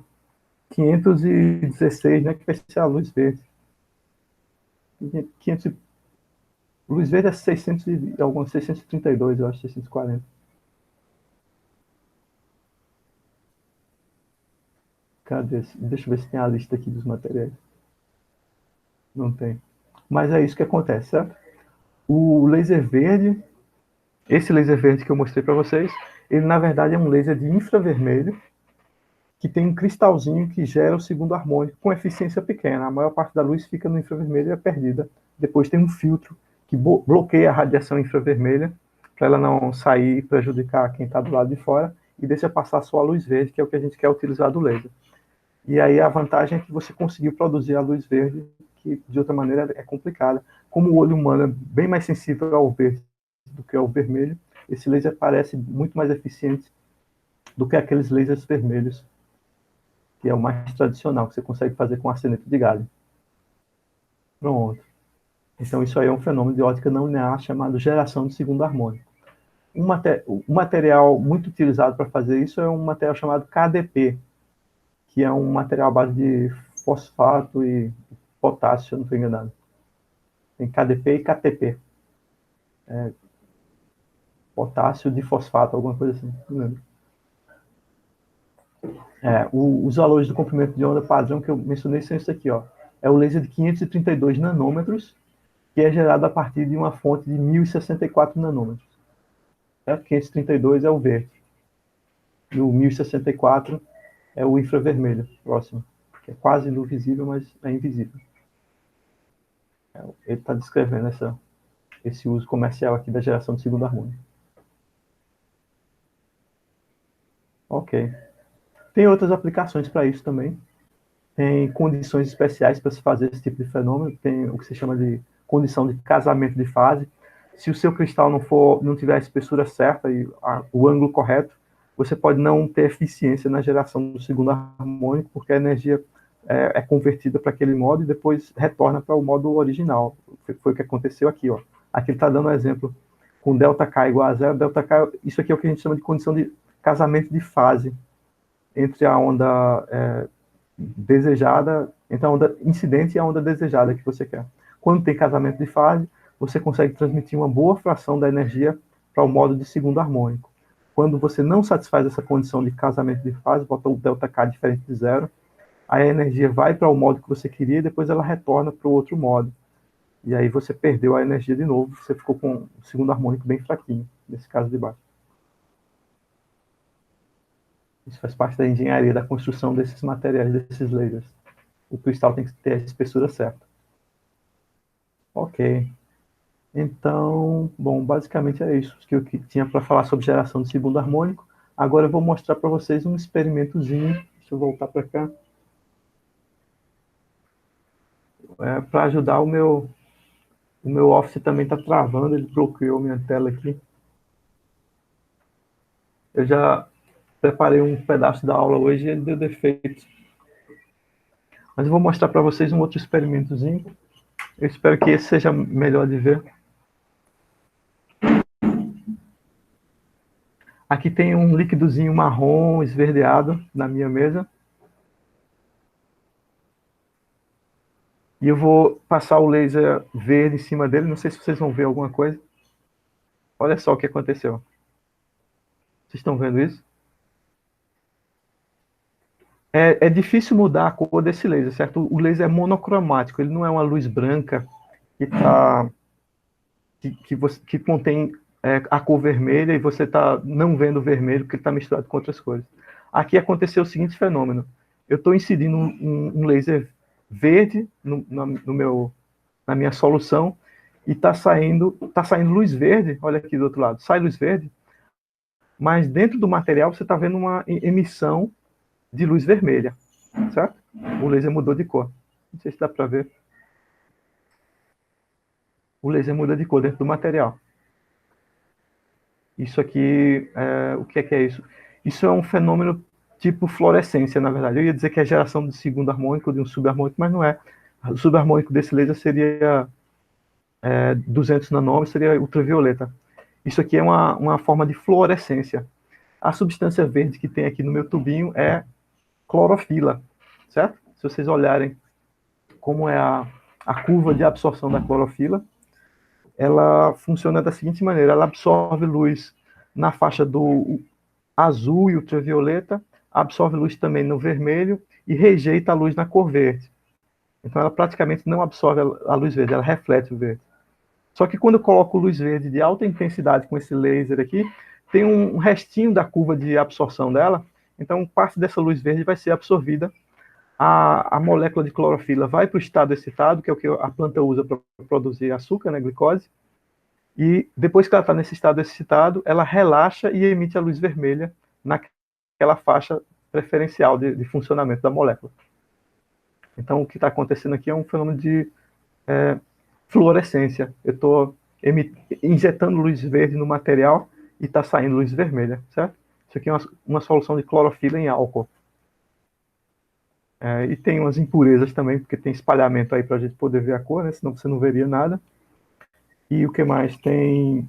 Speaker 1: 516, né, que vai ser a luz verde. 500, luz verde é 600 e alguns 632, eu acho, 640. Cadê? Deixa eu ver se tem a lista aqui dos materiais. Não tem. Mas é isso que acontece, certo? O laser verde, esse laser verde que eu mostrei para vocês, ele na verdade é um laser de infravermelho que tem um cristalzinho que gera o segundo harmônico com eficiência pequena. A maior parte da luz fica no infravermelho e é perdida. Depois tem um filtro que bloqueia a radiação infravermelha para ela não sair e prejudicar quem está do lado de fora e deixa passar só a luz verde, que é o que a gente quer utilizar do laser. E aí a vantagem é que você conseguiu produzir a luz verde, que de outra maneira é complicada. Como o olho humano é bem mais sensível ao verde do que ao vermelho, esse laser parece muito mais eficiente do que aqueles lasers vermelhos, que é o mais tradicional, que você consegue fazer com arseneto de galho. Pronto. Então isso aí é um fenômeno de ótica não linear chamado geração de segundo harmônico. Um material muito utilizado para fazer isso é um material chamado KDP, que é um material à base de fosfato e potássio, se eu não estou enganado. Tem KDP e KTP. Potássio de fosfato, alguma coisa assim, não lembro. Os valores do comprimento de onda padrão que eu mencionei são isso aqui, ó. É o laser de 532 nanômetros, que é gerado a partir de uma fonte de 1064 nanômetros. Certo? 532 é o verde. E o 1064 é o infravermelho, próximo. Que é quase visível, mas é invisível. Ele está descrevendo esse uso comercial aqui da geração de segundo harmônico. Ok. Tem outras aplicações para isso também. Tem condições especiais para se fazer esse tipo de fenômeno. Tem o que se chama de condição de casamento de fase. Se o seu cristal não tiver a espessura certa e o ângulo correto, você pode não ter eficiência na geração do segundo harmônico, porque a energia é convertida para aquele modo e depois retorna para o modo original. Foi o que aconteceu aqui, ó. Aqui ele está dando um exemplo com ΔK igual a zero. ΔK, isso aqui é o que a gente chama de condição de casamento de fase entre a onda desejada, entre a onda incidente e a onda desejada que você quer. Quando tem casamento de fase, você consegue transmitir uma boa fração da energia para o modo de segundo harmônico. Quando você não satisfaz essa condição de casamento de fase, bota o ΔK diferente de zero, aí a energia vai para o modo que você queria e depois ela retorna para o outro modo. E aí você perdeu a energia de novo, você ficou com o segundo harmônico bem fraquinho, nesse caso de baixo. Isso faz parte da engenharia, da construção desses materiais, desses lasers. O cristal tem que ter a espessura certa. Ok. Então, bom, basicamente é isso que eu tinha para falar sobre geração de segundo harmônico. Agora eu vou mostrar para vocês um experimentozinho. Deixa eu voltar para cá. Para ajudar o meu Office também está travando, ele bloqueou minha tela aqui. Eu já preparei um pedaço da aula hoje e ele deu defeito. Mas eu vou mostrar para vocês um outro experimentozinho. Eu espero que esse seja melhor de ver. Aqui tem um líquidozinho marrom esverdeado na minha mesa. E eu vou passar o laser verde em cima dele. Não sei se vocês vão ver alguma coisa. Olha só o que aconteceu. Vocês estão vendo isso? É difícil mudar a cor desse laser, certo? O laser é monocromático. Ele não é uma luz branca que contém a cor vermelha e você está não vendo o vermelho porque está misturado com outras cores. Aqui aconteceu o seguinte fenômeno. Eu estou incidindo um laser verde na minha solução e está saindo luz verde. Olha aqui do outro lado. Sai luz verde, mas dentro do material você está vendo uma emissão de luz vermelha, certo? O laser mudou de cor. Não sei se dá para ver. O laser muda de cor dentro do material. Isso aqui, o que é isso? Isso é um fenômeno tipo fluorescência, na verdade. Eu ia dizer que é geração de segundo harmônico, de um subarmônico, mas não é. O subarmônico desse laser seria 200 nanômetros, seria ultravioleta. Isso aqui é uma forma de fluorescência. A substância verde que tem aqui no meu tubinho é clorofila, certo? Se vocês olharem como é a curva de absorção da clorofila, ela funciona da seguinte maneira: ela absorve luz na faixa do azul e ultravioleta, absorve luz também no vermelho e rejeita a luz na cor verde. Então ela praticamente não absorve a luz verde, ela reflete o verde. Só que quando eu coloco luz verde de alta intensidade com esse laser aqui, tem um restinho da curva de absorção dela, então parte dessa luz verde vai ser absorvida, a molécula de clorofila vai para o estado excitado, que é o que a planta usa para produzir açúcar, né, glicose, e depois que ela está nesse estado excitado, ela relaxa e emite a luz vermelha naquela faixa preferencial de funcionamento da molécula. Então, o que está acontecendo aqui é um fenômeno de fluorescência. Eu estou injetando luz verde no material e está saindo luz vermelha, certo? Isso aqui é uma solução de clorofila em álcool. E tem umas impurezas também, porque tem espalhamento aí para a gente poder ver a cor, né? Senão você não veria nada. E o que mais? Tem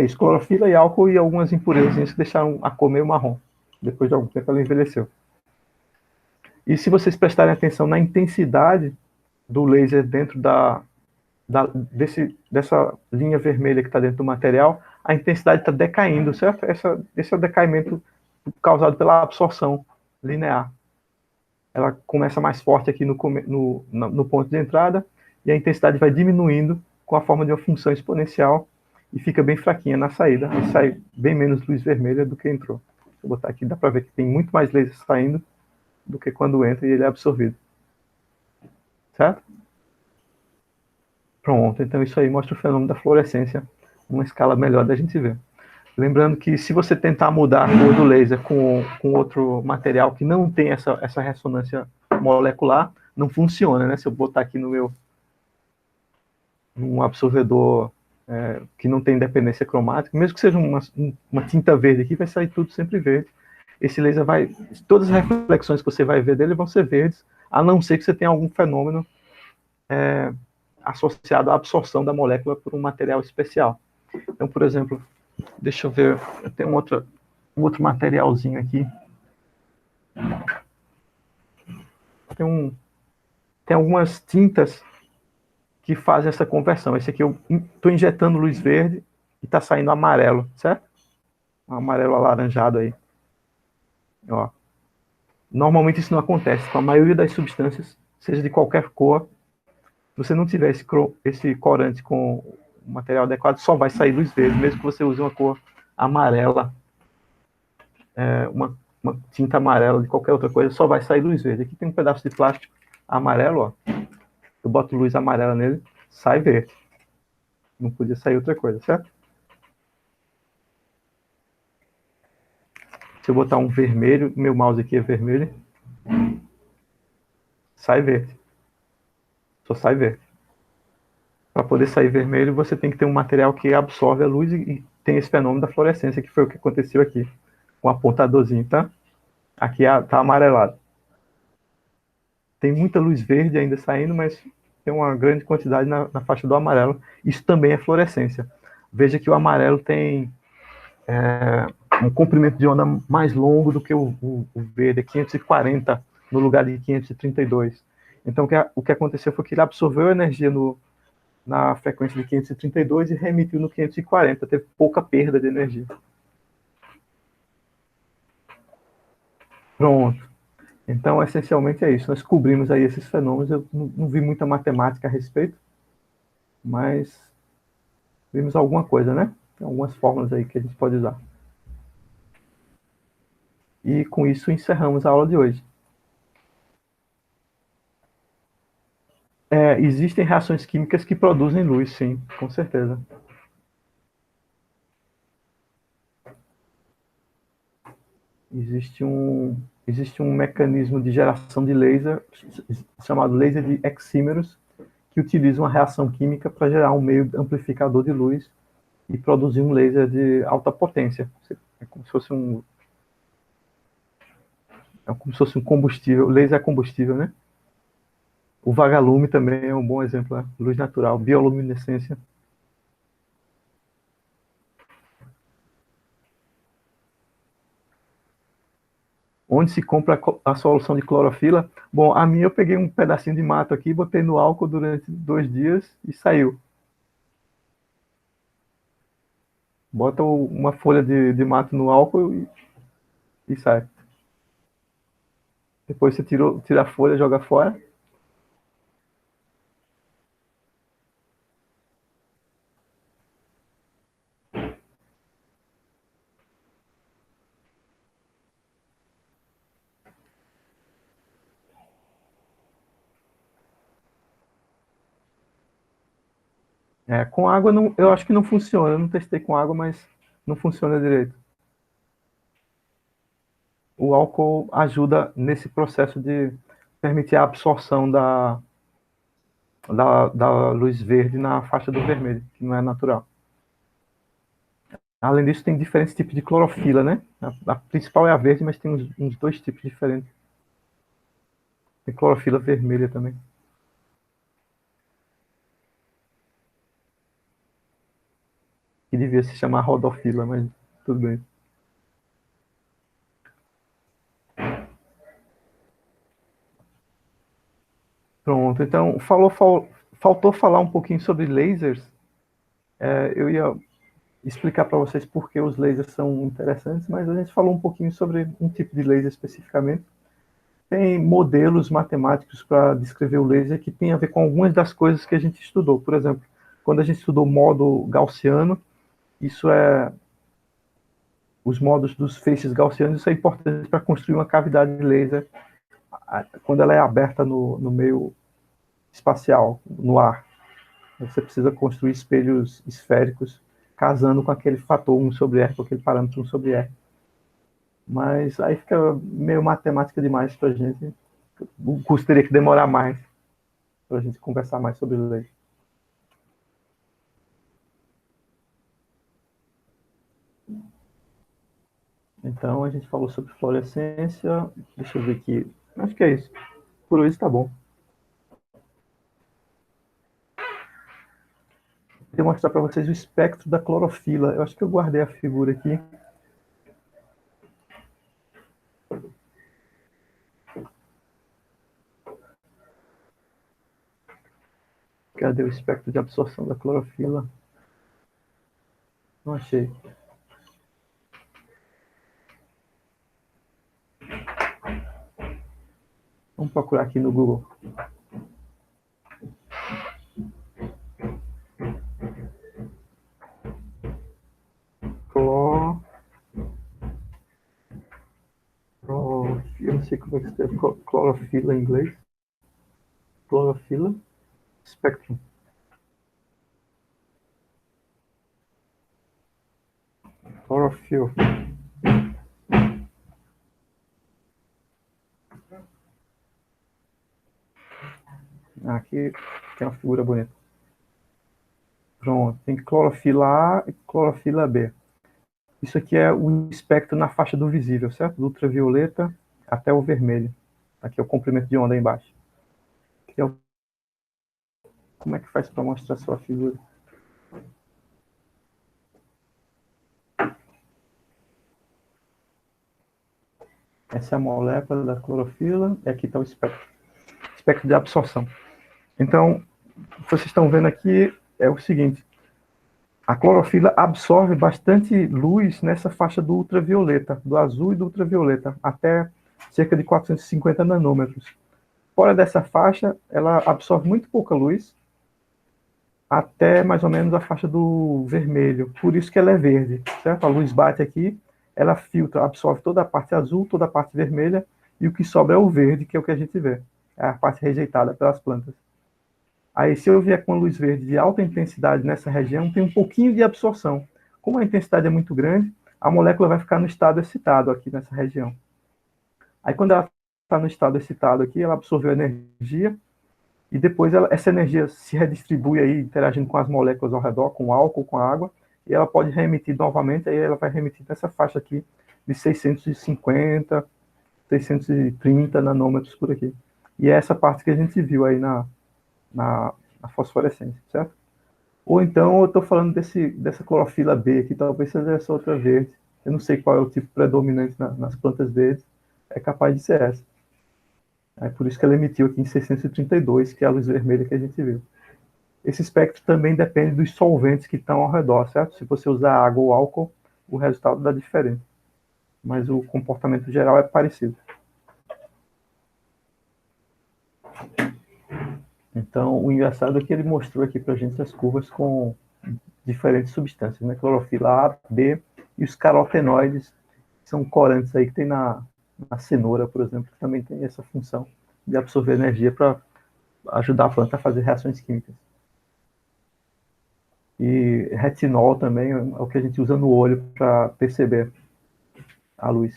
Speaker 1: isso, clorofila e álcool e algumas impurezas que deixaram a cor meio marrom. Depois de algum tempo ela envelheceu. E se vocês prestarem atenção na intensidade do laser dentro dessa linha vermelha que está dentro do material, a intensidade está decaindo, certo? Esse é o decaimento causado pela absorção linear. Ela começa mais forte aqui no ponto de entrada e a intensidade vai diminuindo com a forma de uma função exponencial e fica bem fraquinha na saída. E sai bem menos luz vermelha do que entrou. Vou botar aqui, dá para ver que tem muito mais laser saindo do que quando entra e ele é absorvido. Certo? Pronto, então isso aí mostra o fenômeno da fluorescência, uma escala melhor da gente ver. Lembrando que se você tentar mudar a cor do laser com outro material que não tem essa ressonância molecular, não funciona, né? Se eu botar aqui num absorvedor que não tem dependência cromática, mesmo que seja uma tinta verde aqui, vai sair tudo sempre verde. Esse laser todas as reflexões que você vai ver dele vão ser verdes, a não ser que você tenha algum fenômeno associado à absorção da molécula por um material especial. Então, por exemplo, deixa eu ver, eu tenho um outro materialzinho aqui. Tem algumas tintas que fazem essa conversão. Esse aqui eu estou injetando luz verde e está saindo amarelo, certo? Um amarelo alaranjado aí. Ó. Normalmente isso não acontece. Com a maioria das substâncias, seja de qualquer cor, se você não tiver esse corante com o material adequado, só vai sair luz verde, mesmo que você use uma cor amarela, uma tinta amarela de qualquer outra coisa, só vai sair luz verde. Aqui tem um pedaço de plástico amarelo, ó. Eu boto luz amarela nele, sai verde. Não podia sair outra coisa, certo? Se eu botar um vermelho, meu mouse aqui é vermelho, sai verde. Só sai verde. Para poder sair vermelho, você tem que ter um material que absorve a luz e tem esse fenômeno da fluorescência, que foi o que aconteceu aqui. Com um apontadorzinho, tá? Aqui tá amarelado. Tem muita luz verde ainda saindo, mas tem uma grande quantidade na faixa do amarelo. Isso também é fluorescência. Veja que o amarelo tem um comprimento de onda mais longo do que o verde, 540 no lugar de 532. Então, o que aconteceu foi que ele absorveu a energia na frequência de 532 e reemitiu no 540. Teve pouca perda de energia. Pronto. Então, essencialmente é isso. Nós cobrimos aí esses fenômenos. Eu não vi muita matemática a respeito, mas vimos alguma coisa, né? Tem algumas fórmulas aí que a gente pode usar. E com isso encerramos a aula de hoje. Existem reações químicas que produzem luz, sim, com certeza. Existe um mecanismo de geração de laser chamado laser de exímeros, que utiliza uma reação química para gerar um meio amplificador de luz e produzir um laser de alta potência. É como se fosse um combustível. O laser é combustível, né? O vagalume também é um bom exemplo, né? Luz natural, bioluminescência. Onde se compra a solução de clorofila? Bom, a minha eu peguei um pedacinho de mato aqui, botei no álcool durante 2 dias e saiu. Bota uma folha de mato no álcool e sai. Depois você tira a folha, joga fora Com água não, eu acho que não funciona. Eu não testei com água, mas não funciona direito. O álcool ajuda nesse processo de permitir a absorção da luz verde na faixa do vermelho, que não é natural. Além disso, tem diferentes tipos de clorofila, né? A principal é a verde, mas tem uns dois tipos diferentes. Tem clorofila vermelha também. Que devia se chamar rodofila, mas tudo bem. Pronto, então faltou falar um pouquinho sobre lasers. Eu ia explicar para vocês por que os lasers são interessantes, mas a gente falou um pouquinho sobre um tipo de laser especificamente. Tem modelos matemáticos para descrever o laser que tem a ver com algumas das coisas que a gente estudou. Por exemplo, quando a gente estudou modo gaussiano, isso é os modos dos feixes gaussianos, isso é importante para construir uma cavidade de laser quando ela é aberta no meio espacial, no ar. Você precisa construir espelhos esféricos casando com aquele fator 1 sobre R, com aquele parâmetro 1 sobre R. Mas aí fica meio matemática demais para a gente. O curso teria que demorar mais para a gente conversar mais sobre lei. Então, a gente falou sobre fluorescência. Deixa eu ver aqui. Acho que é isso. Por hoje está bom. Vou mostrar para vocês o espectro da clorofila. Eu acho que eu guardei a figura aqui. Cadê o espectro de absorção da clorofila? Não achei. Vamos procurar aqui no Google. Eu não sei como é que escreve clorofila em inglês. Clorofila. Spectrum. Chlorophyll. Aqui tem uma figura bonita. Pronto, tem clorofila A e clorofila B. Isso aqui é o espectro na faixa do visível, certo? Do ultravioleta até o vermelho. Aqui é o comprimento de onda embaixo. Aqui é o... Como é que faz para mostrar a sua figura? Essa é a molécula da clorofila e aqui está o espectro. Espectro de absorção. Então, o que vocês estão vendo aqui é o seguinte. A clorofila absorve bastante luz nessa faixa do ultravioleta, do azul e do ultravioleta, até cerca de 450 nanômetros. Fora dessa faixa, ela absorve muito pouca luz, até mais ou menos a faixa do vermelho. Por isso que ela é verde, certo? A luz bate aqui, ela filtra, absorve toda a parte azul, toda a parte vermelha, e o que sobra é o verde, que é o que a gente vê. É a parte rejeitada pelas plantas. Aí, se eu vier com a luz verde de alta intensidade nessa região, tem um pouquinho de absorção. Como a intensidade é muito grande, a molécula vai ficar no estado excitado aqui nessa região. Aí, quando ela está no estado excitado aqui, ela absorveu energia, e depois essa energia se redistribui aí, interagindo com as moléculas ao redor, com o álcool, com a água, e ela pode reemitir novamente, aí ela vai reemitir nessa faixa aqui de 650, 630 nanômetros por aqui. E é essa parte que a gente viu aí na fosforescência, certo? Ou então eu estou falando dessa clorofila B, que talvez seja essa outra verde. Eu não sei qual é o tipo predominante nas plantas verdes, é capaz de ser essa. É por isso que ela emitiu aqui em 632, que é a luz vermelha que a gente viu. Esse espectro também depende dos solventes que estão ao redor, certo? Se você usar água ou álcool, o resultado dá diferente. Mas o comportamento geral é parecido. Então, o engraçado é que ele mostrou aqui para a gente as curvas com diferentes substâncias, né? Clorofila A, B e os carotenoides, que são corantes aí que tem na cenoura, por exemplo, que também tem essa função de absorver energia para ajudar a planta a fazer reações químicas. E retinol também é o que a gente usa no olho para perceber a luz.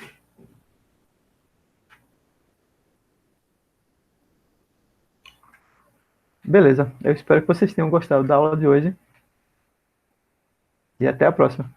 Speaker 1: Beleza, eu espero que vocês tenham gostado da aula de hoje e até a próxima.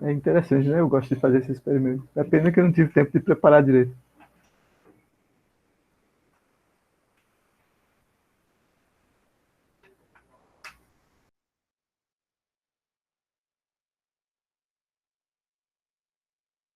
Speaker 1: É interessante, né? Eu gosto de fazer esse experimento. É pena que eu não tive tempo de preparar direito.